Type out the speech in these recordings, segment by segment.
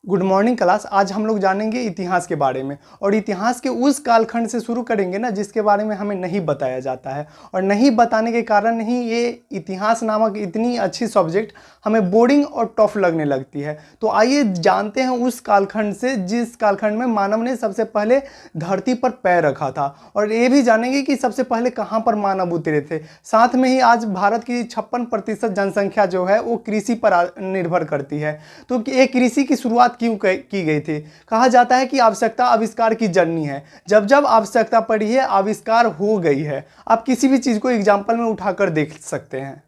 Good morning class. आज हम लोग जानेंगे इतिहास के बारे में, और इतिहास के उस कालखंड से शुरू करेंगे ना जिसके बारे में हमें नहीं बताया जाता है, और नहीं बताने के कारण ही ये इतिहास नामक इतनी अच्छी सब्जेक्ट हमें बोरिंग और टफ लगने लगती है। तो आइए जानते हैं उस कालखंड से जिस कालखंड में मानव ने सबसे पहले धरती पर पैर रखा था, और ये भी जानेंगे कि सबसे पहले कहाँ पर मानव उतरे थे। साथ में ही आज भारत की 56% जनसंख्या जो है वो कृषि पर निर्भर करती है। तो ये कृषि की शुरुआत क्यों की गई थी? कहा जाता है कि आवश्यकता आविष्कार की जननी है। जब जब आवश्यकता पड़ी है आविष्कार हो गई है। आप किसी भी चीज़ को एग्जाम्पल में उठाकर देख सकते हैं।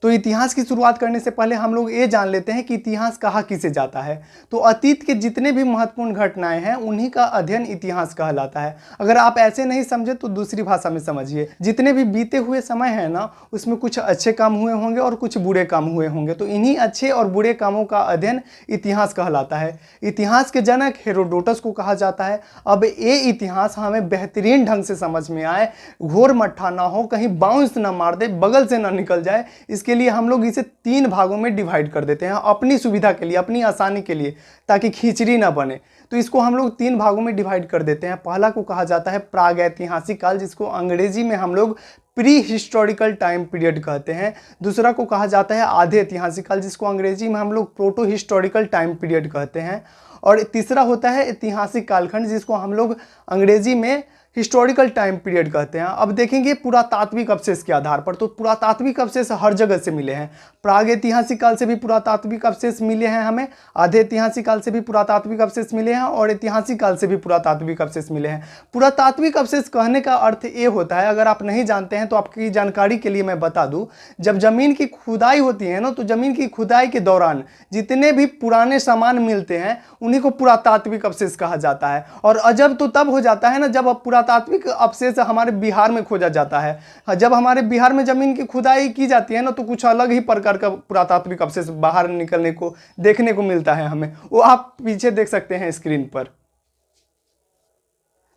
तो इतिहास की शुरुआत करने से पहले हम लोग ये जान लेते हैं कि इतिहास कहा किसे जाता है। तो अतीत के जितने भी महत्वपूर्ण घटनाएं हैं उन्हीं का अध्ययन इतिहास कहलाता है। अगर आप ऐसे नहीं समझे तो दूसरी भाषा में समझिए। जितने भी बीते हुए समय है ना, उसमें कुछ अच्छे काम हुए होंगे और कुछ बुरे काम हुए होंगे। तो इन्हीं अच्छे और बुरे कामों का अध्ययन इतिहास कहलाता है। इतिहास के जनक हेरोडोटस को कहा जाता है। अब ये इतिहास हमें बेहतरीन ढंग से समझ में आए, घोर मट्ठा ना हो, कहीं बाउंस ना मार दे, बगल से ना निकल जाए, इसके लिए हम लोग इसे 3 भागों में डिवाइड कर देते हैं अपनी सुविधा के लिए, अपनी आसानी के लिए, ताकि खिचड़ी ना बने। तो इसको हम लोग 3 भागों में डिवाइड कर देते हैं। पहला को कहा जाता है प्रागैतिहासिक काल, जिसको अंग्रेजी में हम लोग प्री हिस्टोरिकल टाइम पीरियड कहते हैं। दूसरा को कहा जाता है आधे ऐतिहासिक काल, जिसको अंग्रेजी में हम लोग प्रोटो हिस्टोरिकल टाइम पीरियड कहते हैं। और तीसरा होता है ऐतिहासिक कालखंड, जिसको हम लोग अंग्रेजी में हिस्टोरिकल टाइम पीरियड कहते हैं। अब देखेंगे पुरातात्विक अवशेष के आधार पर। तो पुरातात्विक अवशेष हर जगह से मिले हैं। प्राग ऐतिहासिक काल से भी पुरातात्विक अवशेष मिले हैं हमें, आधे ऐतिहासिक काल से भी पुरातात्विक अवशेष मिले हैं, और ऐतिहासिक काल से भी पुरातात्विक अवशेष मिले हैं। पुरातात्विक अवशेष कहने का अर्थ ये होता है, अगर आप नहीं जानते हैं तो आपकी जानकारी के लिए मैं बता दूं, जब जमीन की खुदाई होती है ना, तो जमीन की खुदाई के दौरान जितने भी पुराने सामान मिलते हैं उन्हीं को पुरातात्विक अवशेष कहा जाता है। और अजब तो तब हो जाता है ना जब पुरातात्विक अवशेष हमारे बिहार में खोजा जाता है। जब हमारे बिहार में जमीन की खुदाई की जाती है ना, तो कुछ अलग ही प्रकार का पुरातात्विक अवशेष बाहर निकलने को देखने को मिलता है हमें। वो आप पीछे देख सकते हैं स्क्रीन पर।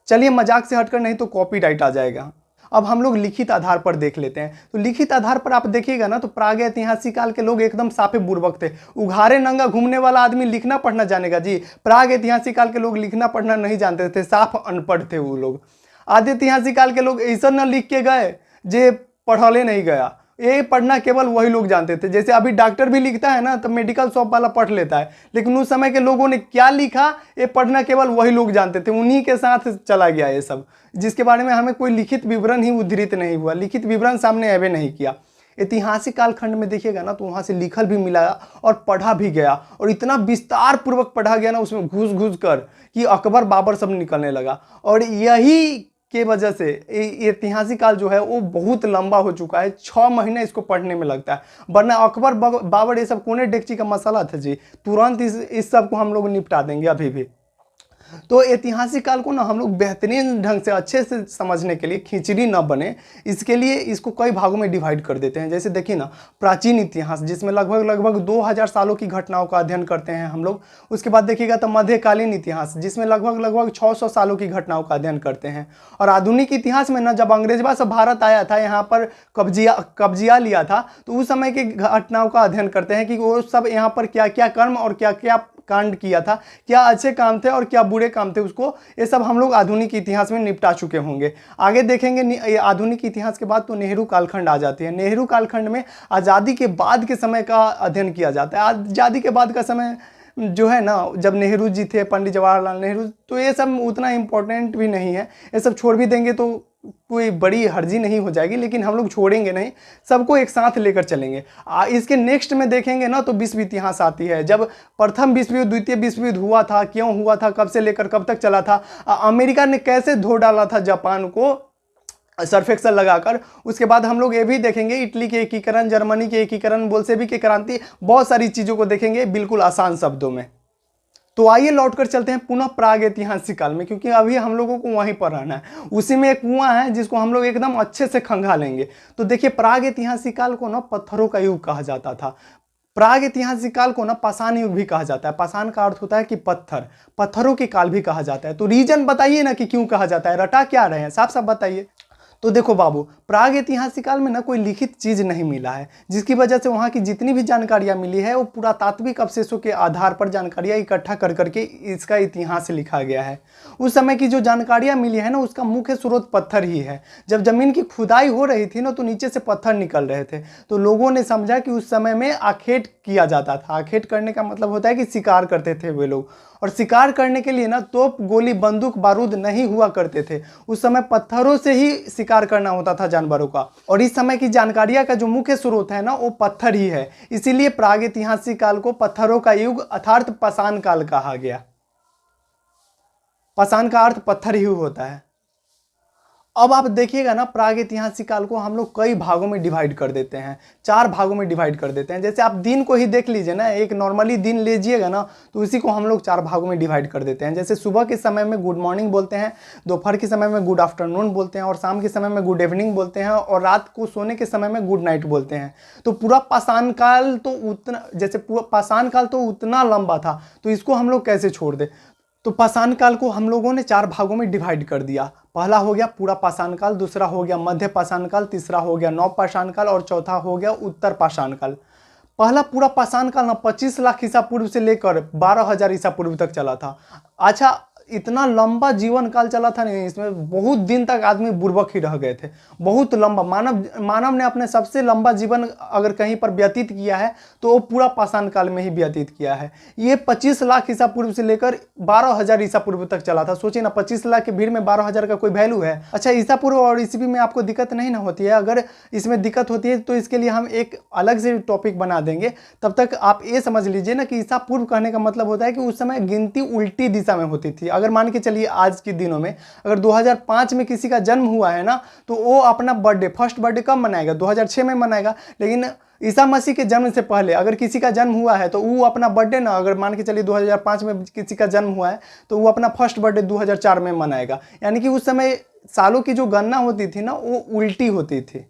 चलिए मजाक से हटकर, नहीं तो कॉपीराइट आ जाएगा। अब हम लोग लिखित आधार पर देख लेते हैं। तो लिखित आधार पर आप देखिएगा ना, तो प्राग ऐतिहासिक काल के लोग एकदम साफे बुर्बक थे। उघारे नंगा घूमने वाला आदमी लिखना पढ़ना जानेगा जी? प्राग ऐतिहासिक काल के लोग लिखना पढ़ना नहीं जानते थे, साफ अनपढ़ थे वो लोग। आधे ऐतिहासिक काल के लोग ऐसा न लिख के गए जे पढ़ले नहीं गया। ये पढ़ना केवल वही लोग जानते थे। जैसे अभी डॉक्टर भी लिखता है ना, तो मेडिकल शॉप वाला पढ़ लेता है, लेकिन उस समय के लोगों ने क्या लिखा ये पढ़ना केवल वही लोग जानते थे। उन्हीं के साथ चला गया ये सब, जिसके बारे में हमें कोई लिखित विवरण ही उद्धृत नहीं हुआ, लिखित विवरण सामने अवे नहीं किया। ऐतिहासिक कालखंड में देखिएगा ना, तो वहाँ से लिखल भी मिला और पढ़ा भी गया, और इतना विस्तार पूर्वक पढ़ा गया ना उसमें घुस घुस कर कि अकबर बाबर सब निकलने लगा। और यही के वजह से ऐतिहासिक काल जो है वो बहुत लंबा हो चुका है। 6 महीने इसको पढ़ने में लगता है, वरना अकबर बाबर ये सब कोने डेगची का मसला था जी। तुरंत इस सब को हम लोग निपटा देंगे अभी भी। तो ऐतिहासिक काल को ना हम लोग बेहतरीन ढंग से अच्छे से समझने के लिए, खिचड़ी ना बने इसके लिए, इसको कई भागों में डिवाइड कर देते हैं। जैसे देखिए ना, प्राचीन इतिहास, जिसमें लगभग 2000 सालों की घटनाओं का अध्ययन करते हैं हम लोग। उसके बाद देखिएगा तो मध्यकालीन इतिहास, जिसमें लगभग 600 सालों की घटनाओं का अध्ययन करते हैं। और आधुनिक इतिहास में ना, जब अंग्रेजवा से भारत आया था, यहाँ पर कब्जिया लिया था, तो उस समय की घटनाओं का अध्ययन करते हैं कि वो सब यहाँ पर क्या क्या कर्म और क्या क्या कांड किया था, क्या अच्छे काम थे और क्या बुरे काम थे, उसको ये सब हम लोग आधुनिक इतिहास में निपटा चुके होंगे। आगे देखेंगे आधुनिक इतिहास के बाद तो नेहरू कालखंड आ जाती है। नेहरू कालखंड में आज़ादी के बाद के समय का अध्ययन किया जाता है। आज़ादी के बाद का समय जो है ना, जब नेहरू जी थे, पंडित जवाहरलाल नेहरू, तो ये सब उतना इम्पोर्टेंट भी नहीं है। ये सब छोड़ भी देंगे तो कोई बड़ी हर्जी नहीं हो जाएगी, लेकिन हम लोग छोड़ेंगे नहीं, सबको एक साथ लेकर चलेंगे। इसके नेक्स्ट में देखेंगे ना, तो विश्व इतिहास आती है। जब प्रथम विश्व युद्ध, द्वितीय विश्व युद्ध हुआ था, क्यों हुआ था, कब से लेकर कब तक चला था, अमेरिका ने कैसे धो डाला था जापान को सरफेक्सल लगाकर। उसके बाद हम लोग ये भी देखेंगे इटली के एकीकरण, जर्मनी के एकीकरण, बोल्शेविक की क्रांति, बहुत सारी चीज़ों को देखेंगे बिल्कुल आसान शब्दों में। तो आइए लौट कर चलते हैं पुनः प्राग ऐतिहासिक काल में, क्योंकि अभी हम लोगों को वहीं पर रहना है। उसी में एक कुआं है जिसको हम लोग एकदम अच्छे से खंगा लेंगे। तो देखिए, प्राग ऐतिहासिक काल को ना पत्थरों का युग कहा जाता था। प्राग ऐतिहासिक काल को ना पाषाण युग भी कहा जाता है। पाषाण का अर्थ होता है कि पत्थर, पत्थरों के काल भी कहा जाता है। तो रीजन बताइए ना कि क्यों कहा जाता है, रटा क्या रहे हैं, साफ साफ बताइए। तो देखो बाबू, प्रागैतिहासिक काल में ना कोई लिखित चीज नहीं मिला है, जिसकी वजह से वहाँ की जितनी भी जानकारियाँ मिली है वो पुरातात्विक अवशेषों के आधार पर जानकारियाँ इकट्ठा कर करके इसका इतिहास लिखा गया है। उस समय की जो जानकारियाँ मिली है ना, उसका मुख्य स्रोत पत्थर ही है। जब जमीन की खुदाई हो रही थी ना, तो नीचे से पत्थर निकल रहे थे, तो लोगों ने समझा कि उस समय में आखेट किया जाता था। आखेट करने का मतलब होता है कि शिकार करते थे वे लोग, और शिकार करने के लिए ना तोप, गोली, बंदूक, बारूद नहीं हुआ करते थे। उस समय पत्थरों से ही शिकार करना होता था जानवरों का। और इस समय की जानकारियां का जो मुख्य स्रोत है ना, वो पत्थर ही है। इसीलिए प्रागैतिहासिक काल को पत्थरों का युग अर्थात पाषाण काल कहा गया। पाषाण का अर्थ पत्थर ही होता है। अब आप देखिएगा ना, प्रागैतिहासिक काल को हम लोग कई भागों में डिवाइड कर देते हैं, 4 भागों में डिवाइड कर देते हैं। जैसे आप दिन को ही देख लीजिए ना, एक नॉर्मली दिन लीजिएगा ना, तो उसी को हम लोग 4 भागों में डिवाइड कर देते हैं। जैसे सुबह के समय में गुड मॉर्निंग बोलते हैं, दोपहर के समय में गुड आफ्टरनून बोलते हैं, और शाम के समय में गुड इवनिंग बोलते हैं, और रात को सोने के समय में गुड नाइट बोलते हैं। तो पूरा पाषाण काल तो उतना, जैसे पूरा पाषाण काल तो उतना लंबा था, तो इसको हम लोग कैसे छोड़ दें। तो पाषाण काल को हम लोगों ने 4 भागों में डिवाइड कर दिया। पहला हो गया पूरा पाषाण काल, दूसरा हो गया मध्य पाषाण काल, तीसरा हो गया नव पाषाण काल, और चौथा हो गया उत्तर पाषाण काल। पहला पूरा पाषाण काल ना 25 लाख ईसा पूर्व से लेकर 12,000 ईसा पूर्व तक चला था। अच्छा, इतना लंबा जीवन काल चला था नहीं, इसमें बहुत दिन तक आदमी बुर्बक ही रह गए थे। बहुत लंबा, मानव ने अपने सबसे लंबा जीवन अगर कहीं पर व्यतीत किया है तो वो पूरा पाषाण काल में ही व्यतीत किया है। ये 25 लाख ईसा पूर्व से लेकर 12,000 ईसा पूर्व तक चला था। सोचिए ना, 25 लाख की भीड़ में 12,000 का कोई वैल्यू है। अच्छा, ईसा पूर्व और ईस्वी में आपको दिक्कत नहीं ना होती है? अगर इसमें दिक्कत होती है तो इसके लिए हम एक अलग से टॉपिक बना देंगे। तब तक आप ये समझ लीजिए ना कि ईसा पूर्व कहने का मतलब होता है कि उस समय गिनती उल्टी दिशा में होती थी। अगर मान के चलिए आज के दिनों में अगर 2005 में किसी का जन्म हुआ है ना, तो वो अपना बर्थडे, फर्स्ट बर्थडे कब मनाएगा? 2006 में मनाएगा। लेकिन ईसा मसीह के जन्म से पहले अगर किसी का जन्म हुआ है तो वो अपना बर्थडे ना, अगर मान के चलिए 2005 में किसी का जन्म हुआ है तो वो अपना फर्स्ट बर्थडे 2004 में मनाएगा। यानी कि उस समय सालों की जो गणना होती थी ना, वो उल्टी होती थी।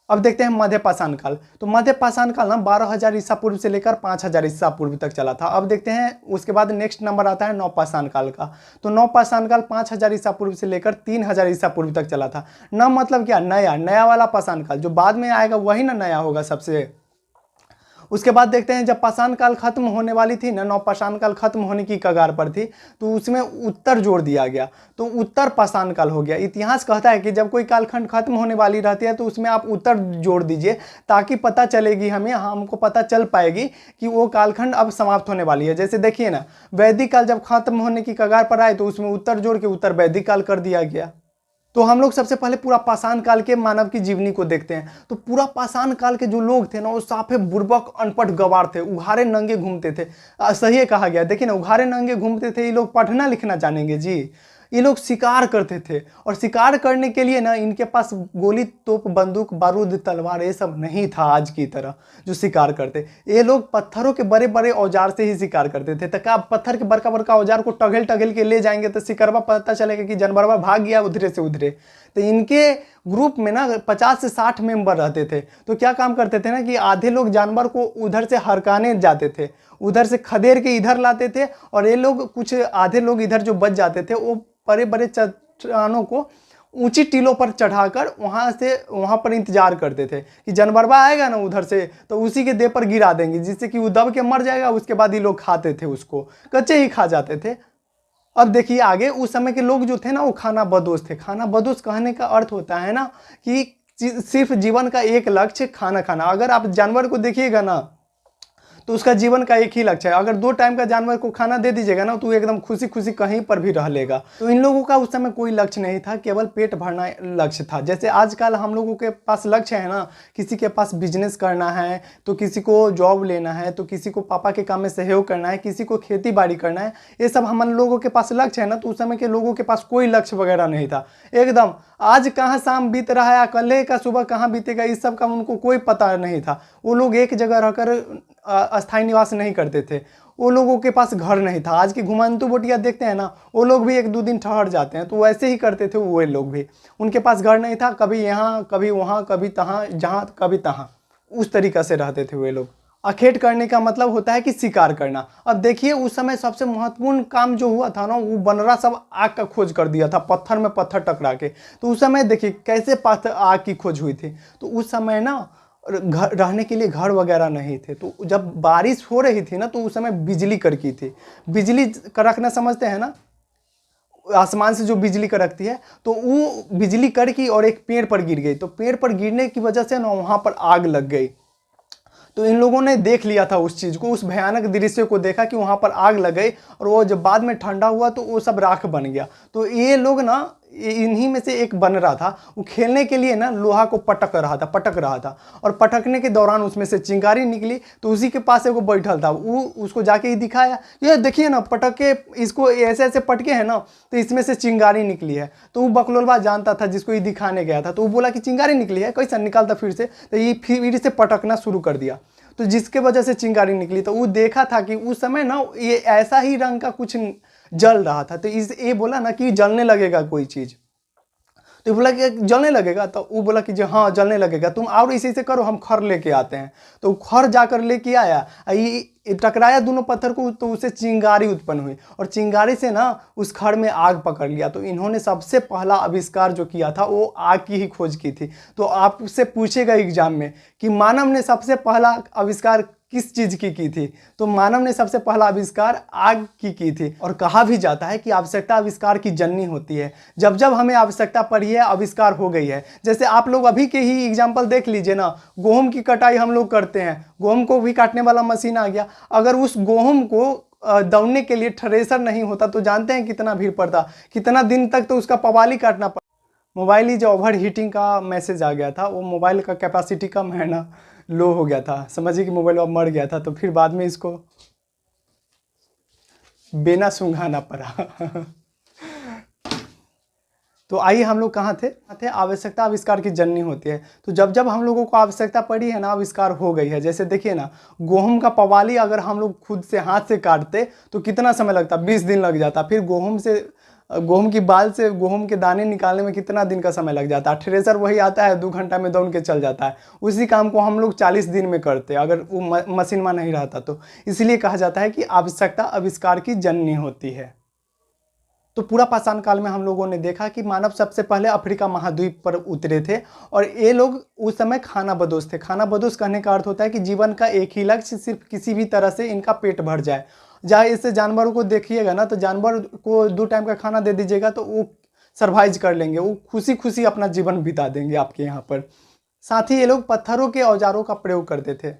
अब देखते हैं मध्य पाषाण काल। तो मध्य पाषाण काल ना 12,000 ईसा पूर्व से लेकर 5,000 ईसा पूर्व तक चला था। अब देखते हैं उसके बाद नेक्स्ट नंबर आता है नव पाषाण काल का। तो नव पाषाण काल 5,000 ईसा पूर्व से लेकर 3,000 ईसा पूर्व तक चला था। नव मतलब क्या? नया, नया वाला पाषाण काल। जो बाद में आएगा वही ना नया होगा सबसे। उसके बाद देखते हैं जब पाषाण काल खत्म होने वाली थी ना, नव पाषाण काल खत्म होने की कगार पर थी, तो उसमें उत्तर जोड़ दिया गया, तो उत्तर पाषाण काल हो गया। इतिहास कहता है कि जब कोई कालखंड खत्म होने वाली रहती है तो उसमें आप उत्तर जोड़ दीजिए, ताकि पता चलेगी हमको पता चल पाएगी कि वो कालखंड अब समाप्त होने वाली है। जैसे देखिए ना, वैदिक काल जब खत्म होने की कगार पर आए तो उसमें उत्तर जोड़ के उत्तर वैदिक काल कर दिया गया। तो हम लोग सबसे पहले पूरा पाषाण काल के मानव की जीवनी को देखते हैं। तो पूरा पाषाण काल के जो लोग थे ना, वो साफे बुर्बक, अनपढ़, गवार थे, उघारे नंगे घूमते थे। सही कहा गया, देखिए ना, उघारे नंगे घूमते थे। ये लोग पढ़ना लिखना जानेंगे जी? ये लोग शिकार करते थे, और शिकार करने के लिए ना इनके पास गोली, तोप, बंदूक, बारूद, तलवार ये सब नहीं था आज की तरह जो शिकार करते। ये लोग पत्थरों के बड़े बड़े औजार से ही शिकार करते थे। तो क्या पत्थर के बड़का बड़का औजार को टगेल टगेल के ले जाएंगे तो शिकारवा पता चलेगा कि जानवरवा भाग गया उधरे से उधरे। तो इनके ग्रुप में ना 50 से 60 मेंबर रहते थे। तो क्या काम करते थे ना कि आधे लोग जानवर को उधर से हरकाने जाते थे, उधर से खदेड़ के इधर लाते थे, और ये लोग कुछ आधे लोग इधर जो बच जाते थे वो बड़े बड़े चट्टानों को ऊंची टीलों पर चढ़ाकर वहां पर इंतजार करते थे कि जानवरवा आएगा ना उधर से, तो उसी के देह पर गिरा देंगे, जिससे कि वो दब के मर जाएगा। उसके बाद ये लोग खाते थे, उसको कच्चे ही खा जाते थे। अब देखिए आगे, उस समय के लोग जो थे ना, वो खाना बदोश थे। खाना बदोश कहने का अर्थ होता है ना कि सिर्फ जीवन का एक लक्ष्य खाना खाना। अगर आप जानवर को देखिएगा ना, तो उसका जीवन का एक ही लक्ष्य है। अगर 2 टाइम का जानवर को खाना दे दीजिएगा ना, तो एकदम खुशी खुशी कहीं पर भी रह लेगा। तो इन लोगों का उस समय कोई लक्ष्य नहीं था, केवल पेट भरना लक्ष्य था। जैसे आजकल हम लोगों के पास लक्ष्य है ना, किसी के पास बिजनेस करना है, तो किसी को जॉब लेना है, तो किसी को पापा के काम में सहयोग करना है, किसी को खेती बाड़ी करना है। ये सब हम लोगों के पास लक्ष्य है ना। तो उस समय के लोगों के पास कोई लक्ष्य वगैरह नहीं था। एकदम आज कहाँ शाम बीत रहा है, कल का सुबह कहाँ बीतेगा, इस सब का उनको कोई पता नहीं था। वो लोग एक जगह रहकर अस्थायी निवास नहीं करते थे। वो लोगों के पास घर नहीं था। आज की घुमांतु बोटिया देखते हैं ना, वो लोग भी 1-2 दिन ठहर जाते हैं, तो वैसे ही करते थे वो लोग भी। उनके पास घर नहीं था, कभी यहाँ कभी वहाँ कभी तहाँ, जहाँ कभी तहाँ, उस तरीक़ा से रहते थे वे लोग। अखेट करने का मतलब होता है कि शिकार करना। अब देखिए उस समय सबसे महत्वपूर्ण काम जो हुआ था ना, वो बनरा सब आग का खोज कर दिया था, पत्थर में पत्थर टकरा के। तो उस समय देखिए कैसे पत्थर आग की खोज हुई थी। तो उस समय ना घर रहने के लिए घर वगैरह नहीं थे। तो जब बारिश हो रही थी ना, तो उस समय बिजली कड़की थी। बिजली कड़कना समझते हैं ना, आसमान से जो बिजली कड़कती है। तो वो बिजली कड़की और एक पेड़ पर गिर गई। तो पेड़ पर गिरने की वजह से ना वहाँ पर आग लग गई। तो इन लोगों ने देख लिया था उस चीज़ को, उस भयानक दृश्य को देखा कि वहाँ पर आग लग गई, और वो जब बाद में ठंडा हुआ तो वो सब राख बन गया। तो ये लोग ना, इन्हीं में से एक बन रहा था, वो खेलने के लिए ना लोहा को पटक रहा था, और पटकने के दौरान उसमें से चिंगारी निकली। तो उसी के पास एगो बैठल था, वो उसको जाके ही दिखाया, ये देखिए ना पटक के इसको ऐसे ऐसे पटके है ना, तो इसमें से चिंगारी निकली है। तो वो बकलोलवा जानता था जिसको ये दिखाने गया था। तो वो बोला कि चिंगारी निकली है, कैसा निकालता फिर से। तो ये फिर से पटकना शुरू कर दिया, तो जिसके वजह से चिंगारी निकली। तो वो देखा था कि उस समय ना ये ऐसा ही रंग का कुछ जल रहा था। तो इस ये बोला ना कि जलने लगेगा कोई चीज़। तो बोला कि जलने लगेगा। तो वो बोला कि जो हाँ जलने लगेगा, तुम और इसी से करो, हम खर लेके आते हैं। तो खर जाकर लेके आया, ये टकराया दोनों पत्थर को, तो उससे चिंगारी उत्पन्न हुई, और चिंगारी से ना उस खर में आग पकड़ लिया। तो इन्होंने सबसे पहला आविष्कार जो किया था वो आग की ही खोज की थी। तो आपसे पूछेगा एग्जाम में कि मानव ने सबसे पहला आविष्कार किस चीज की थी। तो मानव ने सबसे पहला आविष्कार आग की थी। और कहा भी जाता है कि आवश्यकता आविष्कार की जननी होती है। जब जब हमें आवश्यकता पड़ी है, आविष्कार हो गई है। जैसे आप लोग अभी के ही एग्जाम्पल देख लीजिए ना, गेहूं की कटाई हम लोग करते हैं, गेहूं को भी काटने वाला मशीन आ गया। अगर उस गेहूं को दौड़ने के लिए थ्रेसर नहीं होता तो जानते हैं कितना भीड़ पड़ता, कितना दिन तक तो उसका पवाली काटना पड़ता। मोबाइल ही जो ओवर हीटिंग का मैसेज आ गया था, वो मोबाइल का कैपेसिटी कम है ना, लो हो गया था, समझिए कि मोबाइल अब मर गया था। तो फिर बाद में इसको बिना सूंघाना पड़ा। तो आइए हम लोग कहाँ थे आवश्यकता आविष्कार की जननी होती है। तो जब जब हम लोगों को आवश्यकता पड़ी है ना, आविष्कार हो गई है। जैसे देखिए ना, गेहूं का पवाली अगर हम लोग खुद से हाथ से काटते तो कितना समय लगता, 20 दिन लग जाता। फिर गेहूं की बाल से गेहूं के दाने निकालने में कितना दिन का समय लग जाता है। थ्रेसर वही आता है, 2 घंटा में दौड़ के चल जाता है। उसी काम को हम लोग 40 दिन में करते अगर वो मशीन में नहीं रहता तो। इसलिए कहा जाता है कि आवश्यकता आविष्कार की जननी होती है। तो पूरा पाषाण काल में हम लोगों ने देखा कि मानव सबसे पहले अफ्रीका महाद्वीप पर उतरे थे, और ये लोग उस समय खानाबदोश थे। खानाबदोश कहने का अर्थ होता है कि जीवन का एक ही लक्ष्य, सिर्फ किसी भी तरह से इनका पेट भर जाए। जहाँ इससे जानवरों को देखिएगा ना, तो जानवर को 2 टाइम का खाना दे दीजिएगा तो वो सर्वाइव कर लेंगे, वो खुशी खुशी अपना जीवन बिता देंगे आपके यहाँ पर। साथ ही ये लोग पत्थरों के औजारों का प्रयोग करते थे।